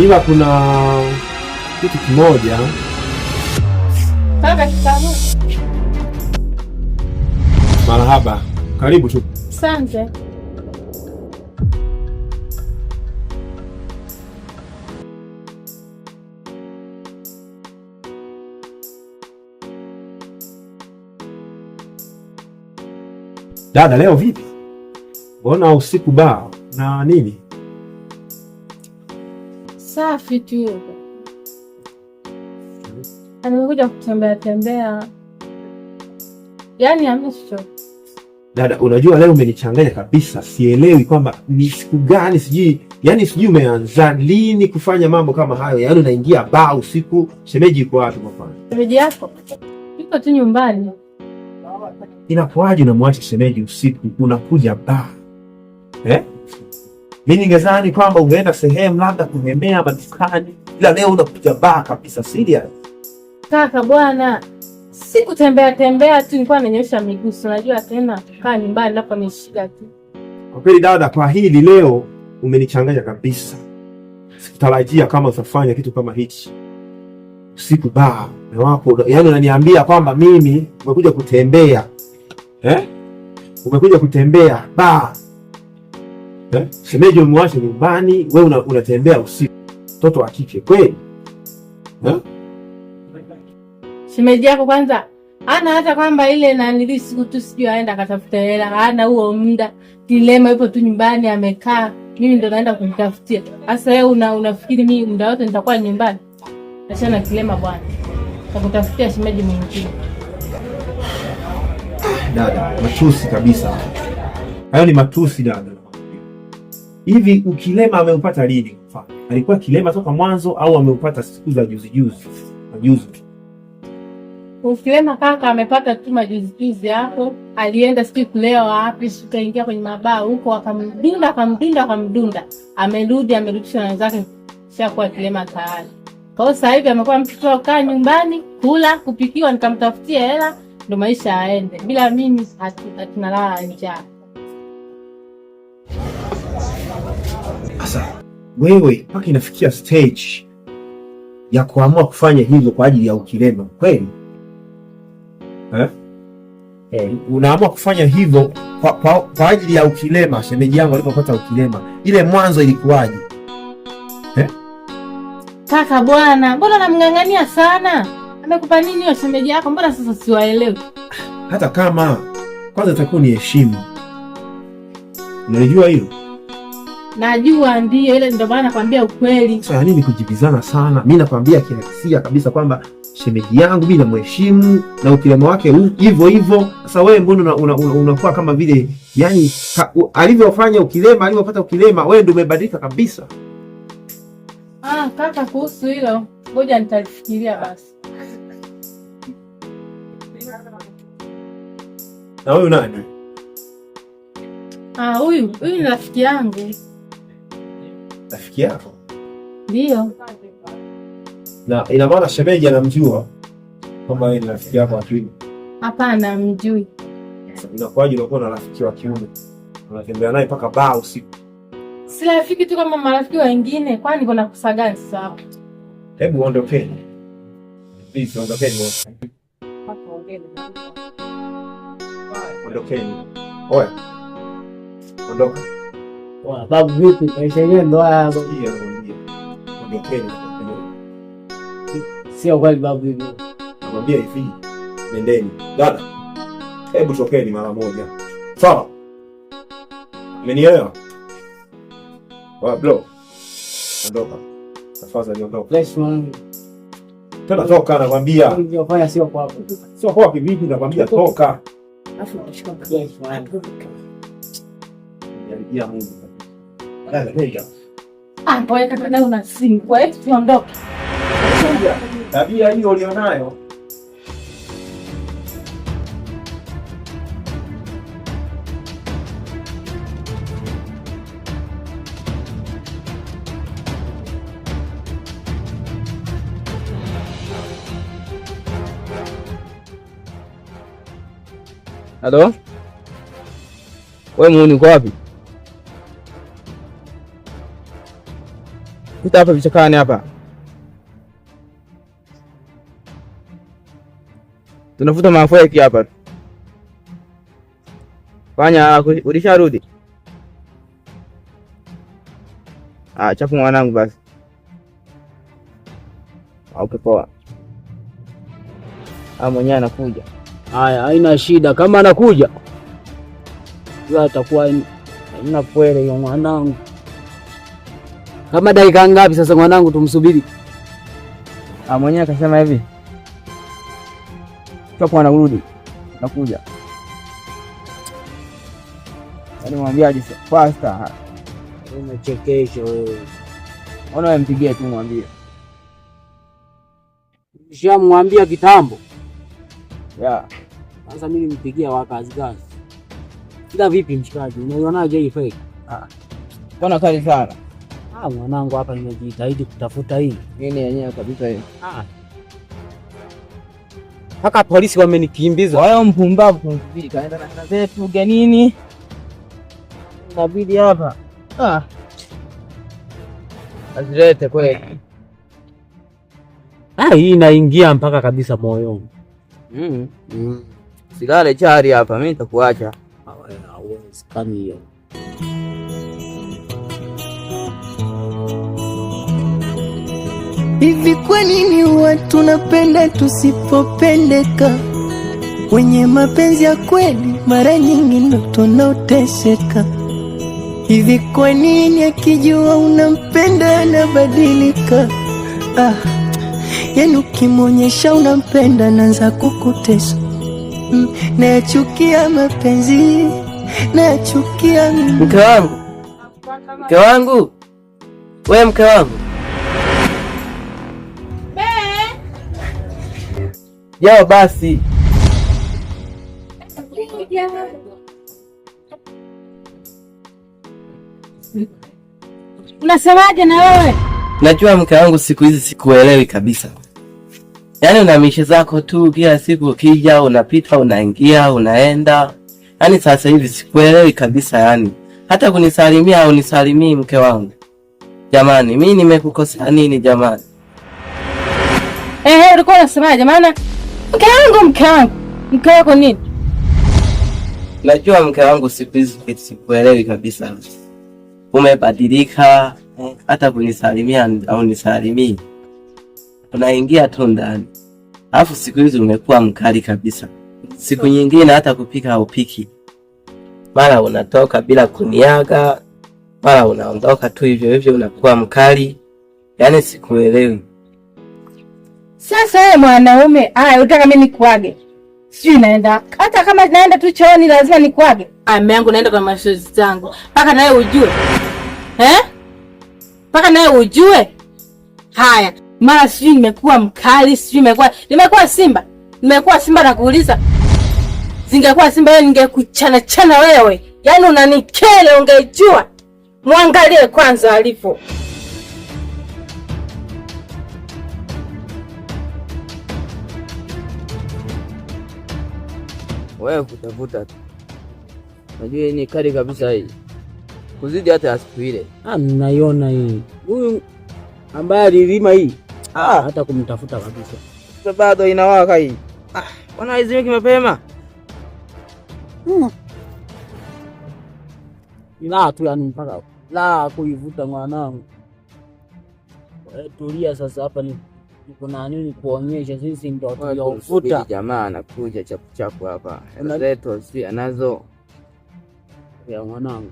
ila kuna kitu kimoja. Kaka, kitabu. Marahaba, karibu tu. Asante. Dada, leo vipi? Mbona usiku baa na nini? Safi tu. Nimekuja kutembea tembea. Yaani hamna chochote. Dada, unajua leo umenichanganya kabisa. Sielewi kwamba ni siku gani, sijui umeanza lini kufanya mambo kama hayo. Yaani unaingia baa usiku. Shemeji yuko wapi kwa mfano? Shemeji yako yuko tu nyumbani. Inakuwaje unamwacha shemeji usiku unakuja baa? Mimi ningezani kwamba ungeenda sehemu labda kuhemea madukani, ila leo unakuja baa kabisa. Serious? Kaka bwana, sikutembea tembea tu, nilikuwa nanyosha miguu. Unajua tena kaa nyumbani hapa ni shida tu. Kwa kweli dada, kwa hili leo umenichanganya kabisa. Sikutarajia kama utafanya kitu kama hichi. Usiku baa na wako, yaani unaniambia kwamba mimi umekuja kutembea. Umekuja kutembea baa. Shemeji umwache nyumbani, wewe unatembea usiku. Mtoto wa kike kweli? Shemeji yako kwanza ana hata kwamba ile na nilisiku tu sijui aenda akatafuta hela, hana huo muda. Dilema yupo tu nyumbani amekaa, mimi ndo naenda kumtafutia. Sasa wewe unafikiri mimi muda wote nitakuwa nyumbani? Achana kilema bwana. Nakutafutia shemeji mwingine. Dada, matusi kabisa. Hayo ni matusi dada. Hivi ukilema ameupata lini? Alikuwa kilema toka mwanzo au ameupata siku za juzi? Ukilema kaka amepata tu majuzi hapo. Alienda sijui kulea wapi, kaingia kwenye mabaa huko akamdunda. Amerudishwa na wenzake, shakuwa kilema tayari. Kwa hiyo sasa hivi amekuwa mtoto wa kukaa nyumbani, kula, kupikiwa, nikamtafutia hela ndo maisha yaende. Bila mimi hatunalala njaa. Sasa wewe mpaka inafikia stage ya kuamua kufanya hivyo kwa ajili ya ukilema kweli? Unaamua kufanya hivyo kwa ajili ya ukilema? Shemeji yangu alipopata ukilema, ile mwanzo ilikuwaje? Kaka bwana, mbona namng'ang'ania sana? Amekupa nini hiyo shemeji yako? Mbona sasa siwaelewi? Hata kama kwanza itakuwa ni heshima. Unajua hilo? Najua ndio, ile ndio maana nakwambia ukweli. Sasa nini kujibizana sana? Mimi nakwambia kihisia kabisa kwamba shemeji yangu mimi namheshimu na ukilema wake hivyo hivyo. Sasa wewe mbona unakuwa kama vile yani alivyofanya ukilema, alivyopata ukilema, wewe ndio umebadilika kabisa. Kaka, kuhusu hilo ngoja nitalifikiria basi. Na huyu nani? Huyu ni rafiki yangu. Rafiki yako? Ndio. Na ina maana shemeji anamjua kwamba yeye ni rafiki yako wa kiume? Hapana, mjui. Inakuwaje unakuwa na rafiki wa kiume unatembea naye mpaka baa usiku? Si rafiki tu kama marafiki wengine, kwani kuna kosa gani sasa? Hebu ondokeni. Please ondokeni wote. Ondokeni. Oya. Ondoka. Babu vipi? Maisha yenyewe ndo haya hapo. Ondokeni. Sio kweli babu hivi. Namwambia hivi. Nendeni. Dada. Hebu tokeni mara moja. Sawa? Umenielewa? Bro. Ondoka. Tafadhali ondoka. Fresh man. Tena toka nakwambia. Unafanya sio kwa hapo. Sio kwa kivipi nakwambia toka. Afu tushika fresh man. Ya Mungu. Dada, nenda. Wewe kaka na una simu. Wewe tuondoke. Tabia hiyo ulionayo. Halo? Wewe muuni uko wapi? Pita hapa vichakani hapa. Tunafuta mafeki hapa. Fanya ulisharudi. Chafu mwanangu basi. Okay, poa. Mwenyewe anakuja. Haya, haina shida. Kama anakuja yeye atakuwa ina kweli hiyo mwanangu. Kama dakika ngapi sasa mwanangu tumsubiri? Mwenyewe akasema hivi. Chafu anarudi. Nakuja. Yaani mwambiaje faster. Unachekesha wewe. Ona wewe mpigie tu mwambie. Nishamwambia kitambo. Yeah. Sasa mimi nimpigia wakazi gani? Kila vipi mshikaji? Unaionaje hii fake? Mbona kali sana? Mwanangu hapa nimejitahidi kutafuta hii. Nini yenyewe kabisa hii? Paka polisi wamenikimbiza. Wao mpumbavu kumpiga kaenda na kaza zetu ganini? Inabidi hapa. Azilete kweli. Hii inaingia mpaka kabisa moyoni. Silale chari hapa, mimi nitakuacha. Hawezekani hiyo. Hivi kwa nini watu napenda tusipopendeka? Wenye mapenzi ya kweli mara nyingi ndo tunaoteseka. Hivi kwa nini akijua unampenda anabadilika? Yani ukimwonyesha unampenda anaanza kukutesa. Nayachukia mapenzi, nayachukia mimi. Mke wangu, mke wangu, wewe mke wangu. Jao basi. Unasemaje na wewe? Najua mke wangu siku hizi sikuelewi kabisa. Yaani una mishe zako tu kila siku ukija unapita unaingia unaenda. Yaani sasa hivi sikuelewi kabisa yani. Hata kunisalimia au unisalimii mke wangu. Jamani, mimi nimekukosea nini jamani? Ulikuwa unasemaje maana mke wako nini? Najua mke wangu siku hizi sikuelewi kabisa. Umebadilika, hata kunisalimia au nisalimii. Unaingia tu ndani. Alafu siku hizi umekuwa mkali kabisa. Siku nyingine hata kupika haupiki. Mara unatoka bila kuniaga, mara unaondoka tu hivyo hivyo unakuwa mkali. Yaani sikuelewi. Sasa wewe mwanaume, unataka mimi nikuage? Sijui naenda. Hata kama naenda tu chooni lazima nikuage. Mume wangu naenda kwa mashozi zangu. Paka nawe ujue. Paka nawe ujue. Haya, mara sijui nimekuwa mkali, sijui nimekuwa simba. Nimekuwa simba na kuuliza. Singekuwa simba wewe ningekuchana wewe. Yaani unanikele ungejua. Muangalie kwanza alipo. Wewe kutafuta tu. Najua ni kali kabisa hii. Kuzidi hata ya siku ile. Naiona hii. Huyu ambaye alilima hii. Hata kumtafuta kabisa. Sasa bado inawaka hii. Bwana izimiki mapema. Ila tu yani mpaka la kuivuta mwanangu. Tulia sasa hapa kuna nini kuonyesha sisi ndio tuliovuta. Jamaa anakuja chapu hapa. Zetu si anazo. Ya mwanangu.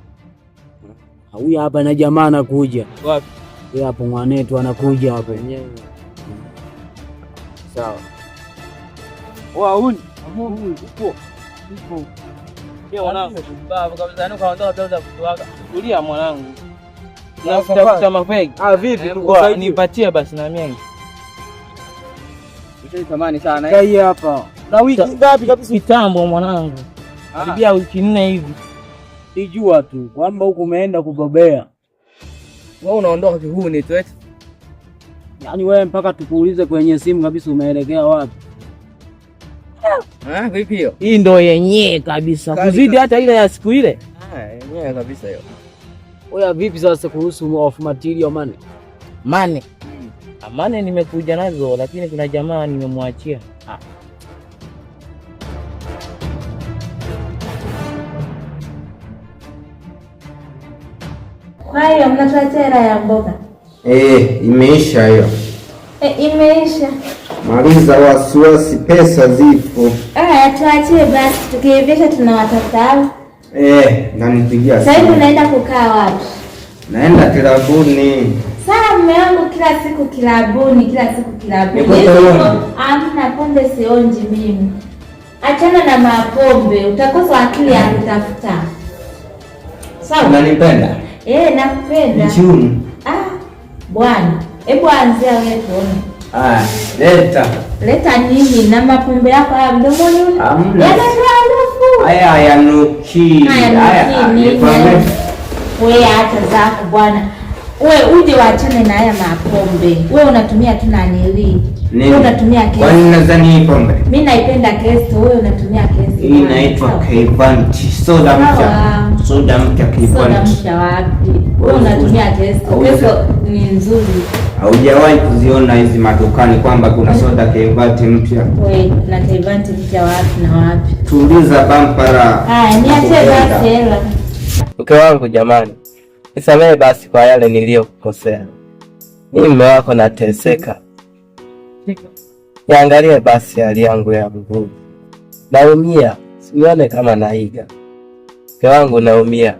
Huyu hapa na jamaa anakuja. Wapi? Yeye hapo mwanetu anakuja hapo wenyewe. Sawa. Huyu upo. Yeye mwanangu baba kabisa yani kaondoka tauza kutoaga. Tulia mwanangu. Nafuta mafegi. Vipi kwa nipatie basi na mimi. Tamani sana kai hapa. Na wiki ngapi kabisa kitambo mwanangu? Karibia wiki 4 hivi. Sijua tu kwamba huko umeenda kubobea. Wewe unaondoka kihuni tu eti. Yaani wewe mpaka tukuulize kwenye simu kabisa umeelekea wapi? Vipi hiyo? Hii ndo yenyewe kabisa. Kuzidi hata ile ya siku ile. Yenyewe kabisa hiyo. Oya vipi sasa kuhusu off material money? Mane. Mane nimekuja nazo lakini kuna jamaa nimemwachia. Kwa hiyo mnatuletea hela ya mboga? Imeisha hiyo. Imeisha. Maliza wasiwasi, pesa zipo. Tuachie basi, tukiivisha tunawatafuta. Nanipigia. Sasa hivi unaenda kukaa wapi? Naenda kilabuni. Sasa mume wangu kila siku kilabuni. Hamna pombe sionji mimi. Achana na mapombe, utakosa akili ya kutafuta. Sawa? Unanipenda? Nakupenda. Mchumu. Bwana, hebu anzia wewe tuone. Leta nini na mapombe yako haya mdomoni ule? Yanatoa haya yanuki. Wewe hata zako bwana. Wewe uje waachane na haya mapombe. Wewe unatumia tu nanili. Wewe unatumia Kesto. Kwani unadhani hii pombe? Mimi naipenda Kesto, wewe unatumia Kesto. Hii inaitwa K-Banti. Soda mpya K-Banti. Soda mpya wapi? Wewe unatumia Kesto. Kesto ni nzuri. Haujawahi kuziona hizi madukani kwamba kuna soda K-Banti mpya? Wewe na K-Banti mpya wapi na wapi? Tuuliza Bampara. Niache basi hela. Mke wangu jamani, nisamehe basi kwa yale niliyokukosea. Mimi mume wako nateseka. Niangalie basi hali yangu ya mguu. Naumia, sione kama naiga. Mke wangu naumia.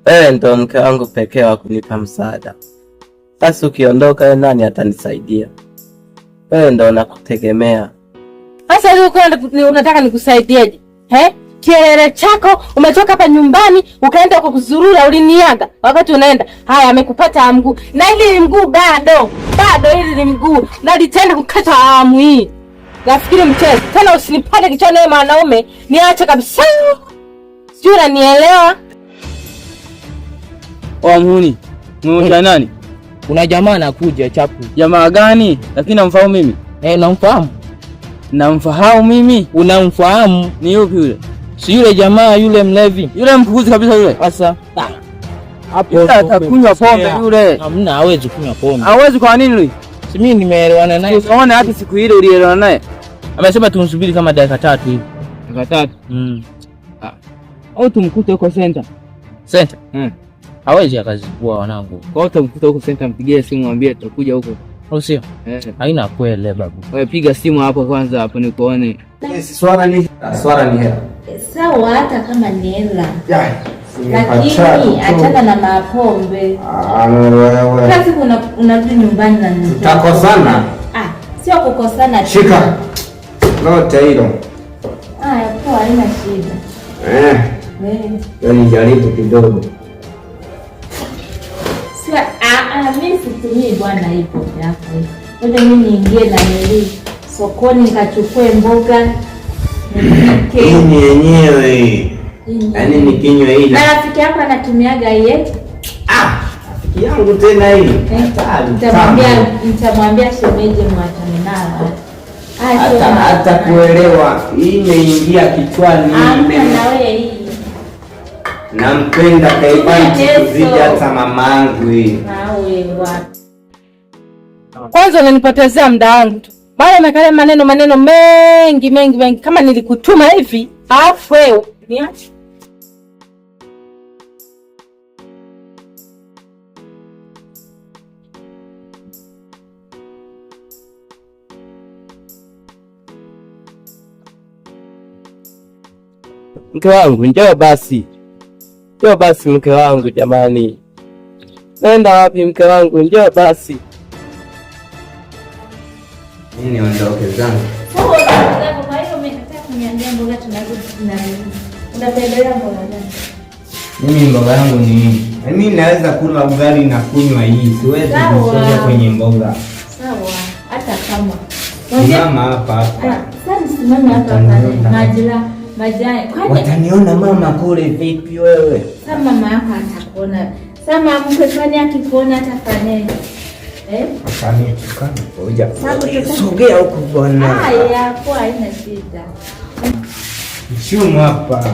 Wewe ndo mke wangu pekee wa kunipa msaada. Sasa ukiondoka nani atanisaidia? Wewe ndo nakutegemea. Sasa wewe unataka nikusaidieje? Kielele chako umetoka hapa nyumbani ukaenda kwa kuzurura, uliniaga wakati unaenda. Haya, amekupata mguu. Na hili mguu bado hili ni mguu. Na litenda kukata amu hii. Nafikiri mchezo. Tena usinipande kichwani wewe mwanaume, niache kabisa. Sio, unanielewa? Muhuni. Muhuni nani? Kuna jamaa anakuja chapu. Jamaa gani? Lakini namfahamu mimi. Namfahamu. Namfahamu mimi. Unamfahamu? Ni yupi yule? Si yule jamaa yule mlevi. Yule mpuuzi kabisa yule. Sasa hapo atakunywa pombe yule. Hamna, hawezi kunywa pombe. Hawezi kwa nini yule? Si mimi nimeelewana naye. Unaona hata siku ile ulielewana naye. Amesema tumsubiri kama dakika 3 hivi. Dakika 3? Au tumkute huko center. Center? Hawezi akazikua wanangu. Kwa hiyo tumkute huko center, mpigie simu mwambie tutakuja huko. Au sio? Haina kweli babu. Wewe piga simu hapo kwanza hapo nikuone. Swala ni hela. Sawa, hata kama ni hela. Lakini achana na mapombe. Wewe. Kazi unarudi nyumbani na nini? Tutakosana. Sio kukosana. Shika. Lote hilo. Poa, haina shida. Yaani jaribu kidogo. Sio, mimi situmii bwana hiyo yako. Ngoja mimi niingie na nili sokoni nikachukue mboga. Hii yenyewe. Yaani nikinywe hii. Na rafiki yako anatumiaga yeye? Rafiki yangu tena hii. Nitamwambia shemeje mwachane nao. Hata kuelewa. Hii imeingia kichwani. Na wewe hii. Nampenda K-Banti kuzidi hata mamangu hii. Wewe bwana. Kwanza unanipotezea muda wangu tu. Bado umekalia maneno mengi kama nilikutuma hivi. Alafu wewe niache. Mke wangu njoo basi. Njoo basi mke wangu jamani. Nenda wapi mke wangu? Njoo basi. Mimi niondoke zangu. Kwa hiyo umekataa kuniambia mboga unapendelea mboga gani? Mimi mboga yangu ni hii. Mimi naweza kula ugali na kunywa hii. Siwezi kusoja kwenye mboga. Sawa, hata kama. Mama hapa. Sasa simama hapa majani. Wataniona mama kule vipi wewe? Sasa mama yako atakuona. Sasa mke kwani akikuona atafanyaje? Afanye tukana ngoja. Sogea huko bwana. Haya, kwa haina shida. Mshumu hapa.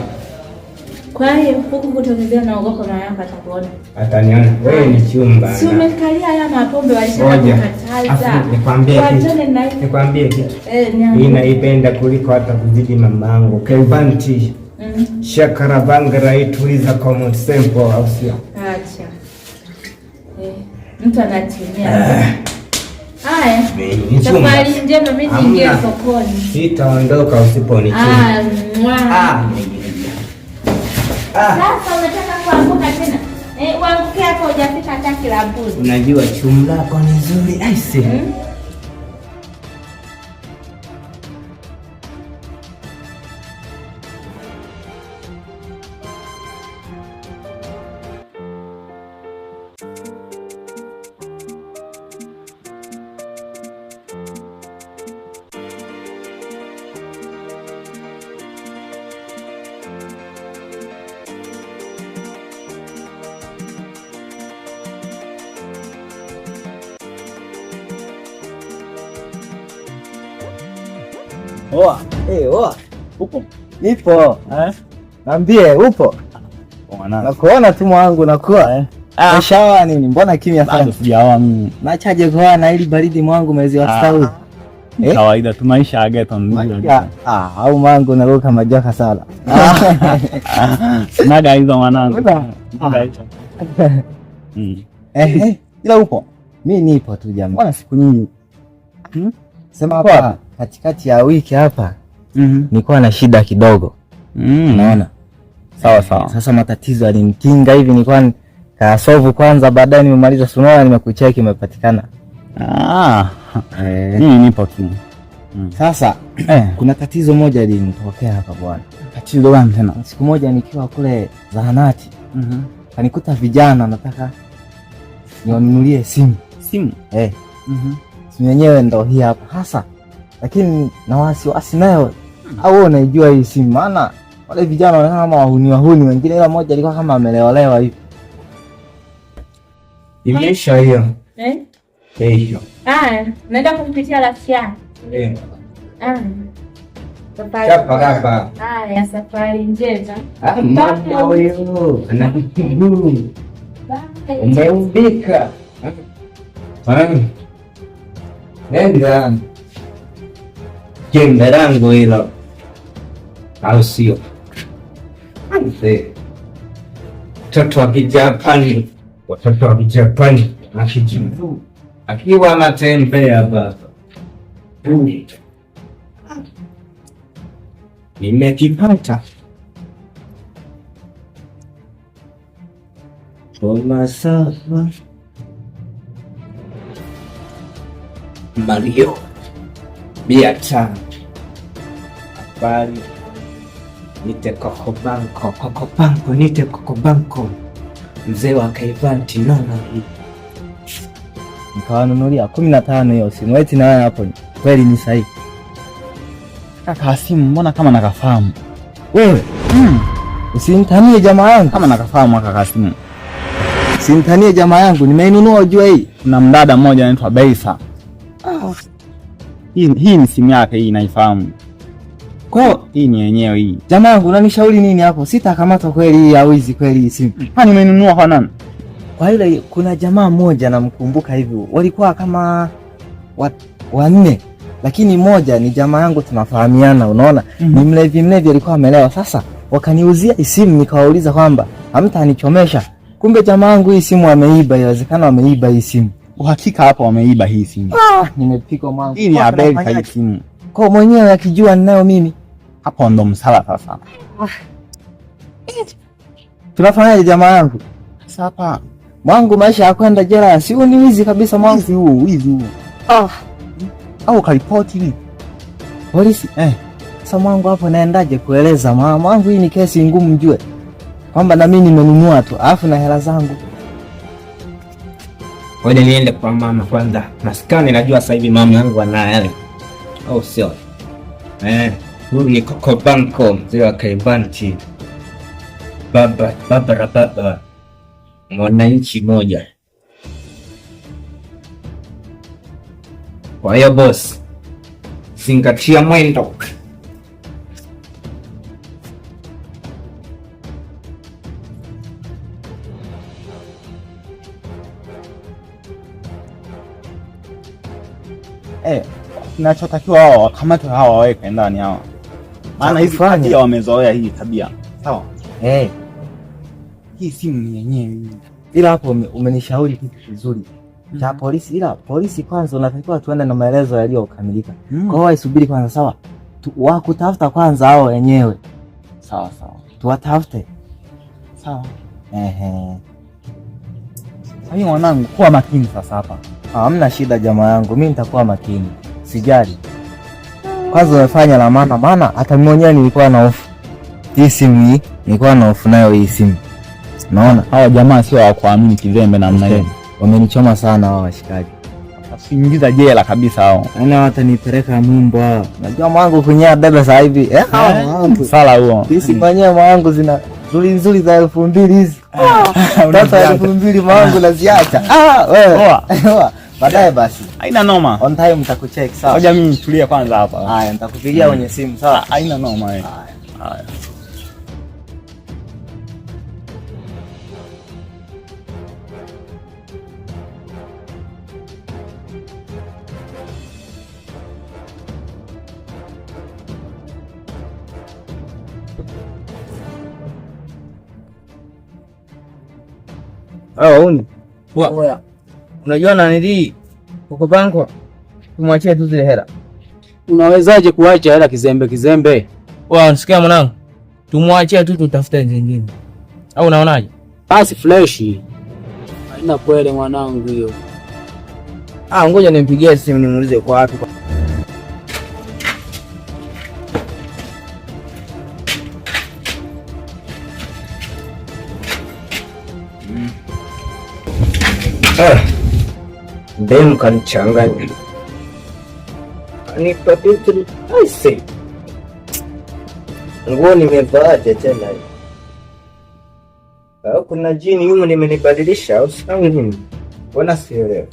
Kwa hiyo huku kutokezea naogopa mama yako atakuona. Ataniona. Wewe ni chumba. Si umekalia haya mapombe walishakukataza. Nikwambie kitu. Mimi naipenda kuliko hata kuzidi mamangu. Kevanti. Shakara bangara ituliza common simple au sio? Acha. Mtu anatumia. Haya. Safari njema, mimi niingie sokoni. Sitaondoka usiponichukua. Sasa unataka kuanguka tena? Uanguke hapo hujafika hata kilabuni. Unajua chumba lako ni nzuri. Aise. Oa, oa. Upo? Nipo. Niambie, upo? Nakuona tu mwanangu nakuwa. Umeshaoa nini? Mbona kimya sana? Bado sijaoa mimi. Nachaje kuoa na ili baridi mwangu mwezi wa sita? Kawaida tu maisha ya ghetto ndio. Au mwanangu naruka majoka sana. Naga hizo mwanangu. Ila upo? Mimi nipo tu jamaa. Mbona siku nyingi? Sema hapa katikati ya wiki hapa nilikuwa na shida kidogo. Unaona? Sawa sawa. Sasa matatizo yalimtinga hivi, nilikuwa kasolve kwanza, baadaye nimemaliza sunona, nimekucheki imepatikana. Mimi nipo tu. Sasa kuna tatizo moja lilinitokea hapa bwana. Tatizo gani tena? Siku moja nikiwa kule zahanati kanikuta vijana nataka niwanunulie simu. Simu? Simu yenyewe ndo hii hapa hasa. Lakini na wasiwasi nayo. Au unaijua hii simu? Maana wale vijana wanaona kama wahuni wengine, ila mmoja alikuwa kama amelewalewa hivi. Imesha hiyo. Hiyo. Naenda kumpitia rafiki yangu. Safari. Haya, safari njema. Mama wewe, anakushukuru. Umeubika. Nenda. Jembe langu hilo. Au sio? Watoto wa Kijapani. Watoto wa Kijapani. Akiwa anatembea baba. Nimekipata. Toma safa. Mario. Biata. Habari. Nite Kokobanko, nite Kokobanko. Mzee wa Kaivanti nono hii. Nikawanunulia 15 hiyo simu. Eti na wewe hapo kweli ni sahihi. Kaka simu mbona kama nakafahamu. Wewe? Usinitanie jamaa yangu. Kama nakafahamu kaka simu. Usinitanie jamaa yangu, nimeinunua ujue hii. Kuna mdada mmoja anaitwa Beisa. Hii ni simu yake hii naifahamu. Kwa hii ni yenyewe hii. Jamaa yangu unanishauri nini hapo? Sitakamata kweli hii au hizi kweli hii simu. Kwani umenunua kwa nani? Kwa ile kuna jamaa mmoja namkumbuka hivi. Walikuwa kama wanne. Lakini mmoja ni jamaa yangu tunafahamiana, unaona? Ni mlevi alikuwa amelewa. Sasa wakaniuzia hii simu, nikawauliza kwamba hamtanichomesha. Kumbe jamaa yangu hii simu ameiba, inawezekana ameiba hii simu. Uhakika hapo wameiba hii simu. Nimepika mwangu. Hii ni habari hii simu. Kwa mwenyewe akijua ninayo mimi. Hapo ndo msala sasa. Tunafanyaje jamaa yangu? Sasa hapa mwangu maisha ya kwenda jela, si ni wizi kabisa mwangu. Wizi huu. Au karipoti hivi. Polisi. Sasa mwangu hapo naendaje kueleza mwangu, hii ni kesi ngumu mjue. Kwamba na mimi nimenunua tu, alafu na hela zangu. Ngoja niende kwa mama kwanza. Maskani najua sasa hivi mama yangu ana hela. Au sio? Huyu ni Kokobanko, mzee wa Kaivanti. Baba. Mwananchi moja. Kwa hiyo boss, zingatia mwendo. Kinachotakiwa wao wakamatwe, hawa waweke ndani hawa. Maana hizi tabia wamezoea hii tabia. Sawa? Hii simu ni yenyewe. Ila hapo umenishauri kitu kizuri cha polisi, ila polisi kwanza unatakiwa tuende na maelezo yaliyokamilika. Kwa hiyo isubiri kwanza, sawa? Wakutafuta kwanza hao wenyewe. Sawa. Tuwatafute. Sawa. Hayo mwanangu, kuwa makini sasa hapa. Hamna shida jamaa yangu, mimi nitakuwa makini. Sijali. Kwanza umefanya la maana hata mimi mwenyewe nilikuwa na hofu. Hii simu hii nilikuwa na hofu nayo hii simu. Naona hawa jamaa sio wa kuamini kizembe namna hiyo. Wamenichoma sana hao washikaji. Asiingiza jela kabisa hao. Ana watanipeleka Mumbo hao. Najua mwangu kunyea bebe sasa hivi. Mwangu. Sala huo. Sisi fanyia mwangu zina nzuri za 2000 hizi. Sasa 2000 mwangu naziacha. Wewe. Baadaye basi. Haina noma. On time nitakucheck, sawa? Ngoja mimi nitulie kwanza hapa. Haya, nitakupigia kwenye simu, sawa? Haina noma wewe. Haya. Uni. Oya. Unajua nani uko banko? Tumwachie tu zile hela. Unawezaje kuacha hela kizembe? Wewe unasikia mwanangu? Tumwachie tu tutafute zingine. Au unaonaje? Basi fresh. Haina kweli mwanangu hiyo. Ngoja nimpigie simu nimuulize kwa wapi. Dem kanichanganya. Anipa vitu aise. Nguo nimevaaje tena? Kuna jini humu nimenibadilisha au sawa nini? Mbona sielewi?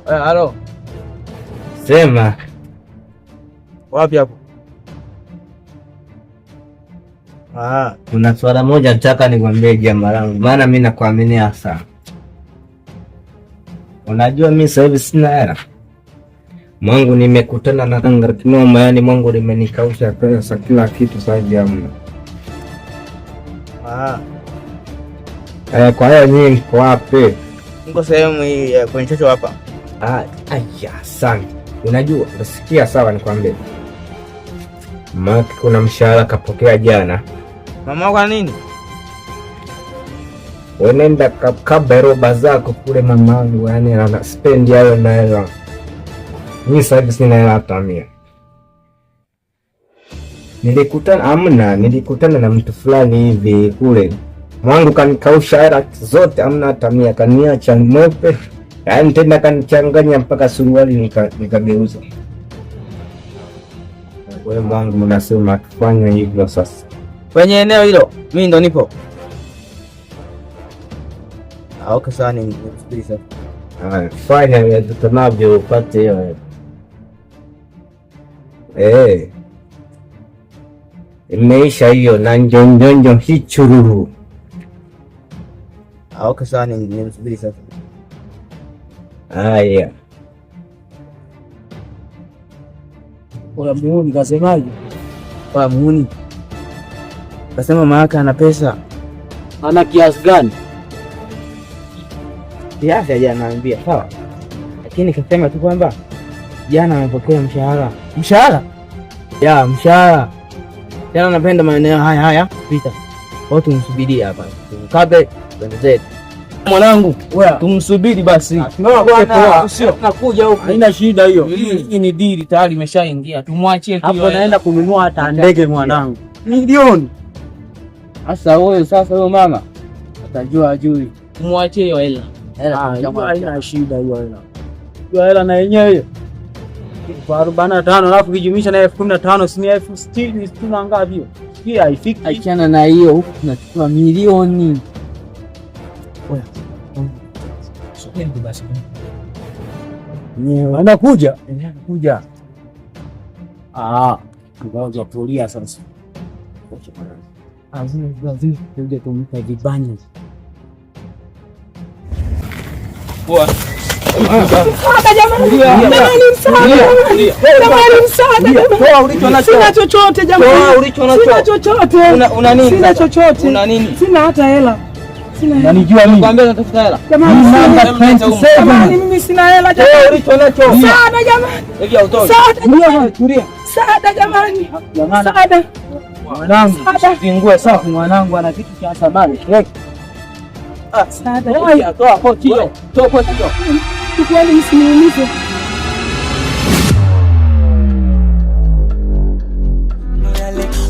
Halo. Sema. Wapi hapo? Kuna swala moja nataka nikwambie jamaa langu, maana mimi nakuaminia sana. Unajua mimi sasa hivi sina hela. Mwangu nimekutana na tanga kinoma, yani mwangu limenikausha pesa kila kitu sasa hivi hamna. Kwa hiyo nyinyi mko wapi? Niko sehemu hii kwenye chocho hapa. Asante. Unajua, unasikia sawa nikwambie. Maki kuna mshahara kapokea jana. Mama kwa nini? Wenenda kaberoba zako kule mamangu, yani ana spend hayo na hela. Mimi sasa hivi sina hela hata 100. Nilikutana na mtu fulani hivi kule. Mwangu kanikausha hela zote, amna hata 100, kaniacha mweupe. Yaani tena kanichanganya mpaka suruali nikageuza. Wewe mwangu mnasema tufanye hivyo sasa. Kwenye eneo hilo mimi ndo nipo. Okay sawa, nisikilize sasa. Fanya ya tutanavyo upate hiyo. Imeisha hiyo na njonjonjo hichururu. Okay sawa, nisikilize sasa. Haya. Kwa muuni kasemaje? Kwa muuni. Kasema maaka ana pesa. Ana kiasi gani? Kiasi hajaniambia, sawa. Lakini kasema tu kwamba jana amepokea mshahara. Mshahara? Ya, mshahara. Jana napenda maeneo haya pita. Watu msubirie hapa. Tukabe twende zetu. Mwanangu, tumsubiri basi. Nakuja huko. Haina shida hiyo. Hii ni dili tayari imeshaingia. Tumwachie tu. Hapo naenda kununua hata ndege mwanangu. Milioni. Sasa huyo mama atajua ajui. Tumwachie hiyo hela. Haina shida hiyo hela. Hiyo hela na yenyewe hiyo. 45 alafu kijumisha na 15 si 60 tuna ngapi hiyo? Hii haifiki. Achana na hiyo, huku tunachukua milioni. Anakuja. Anakuja. Ngoja tulia sasa. Azini kuja tumpa vibani. Poa. Sina chochote jamani. Una nini? Sina hata hela. Unanijua mimi? Nakwambia natafuta hela. Jamani mimi sina hela jamani. Ulicho nacho. Saada jamani. Hivi autoi. Saada. Tulia. Saada jamani. Saada. Mwanangu, usizingue safi mwanangu ana kitu cha thamani. Saada. Toa pochi hiyo. Toa pochi hiyo. Tukwani msiniumize.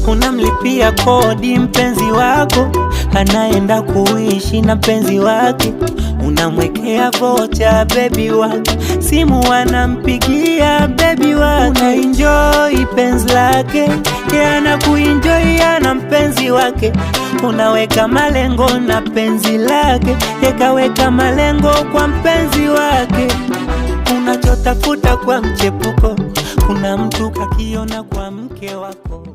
Unamlipia kodi mpenzi wako, anaenda kuishi na mpenzi wake. Unamwekea vocha baby wake, simu anampigia baby wake. Unaenjoy penzi lake, yeye anakuenjoy ana mpenzi wake. Unaweka malengo na penzi lake, yekaweka malengo kwa mpenzi wake. Unachotafuta kwa mchepuko, kuna mtu kakiona kwa mke wako.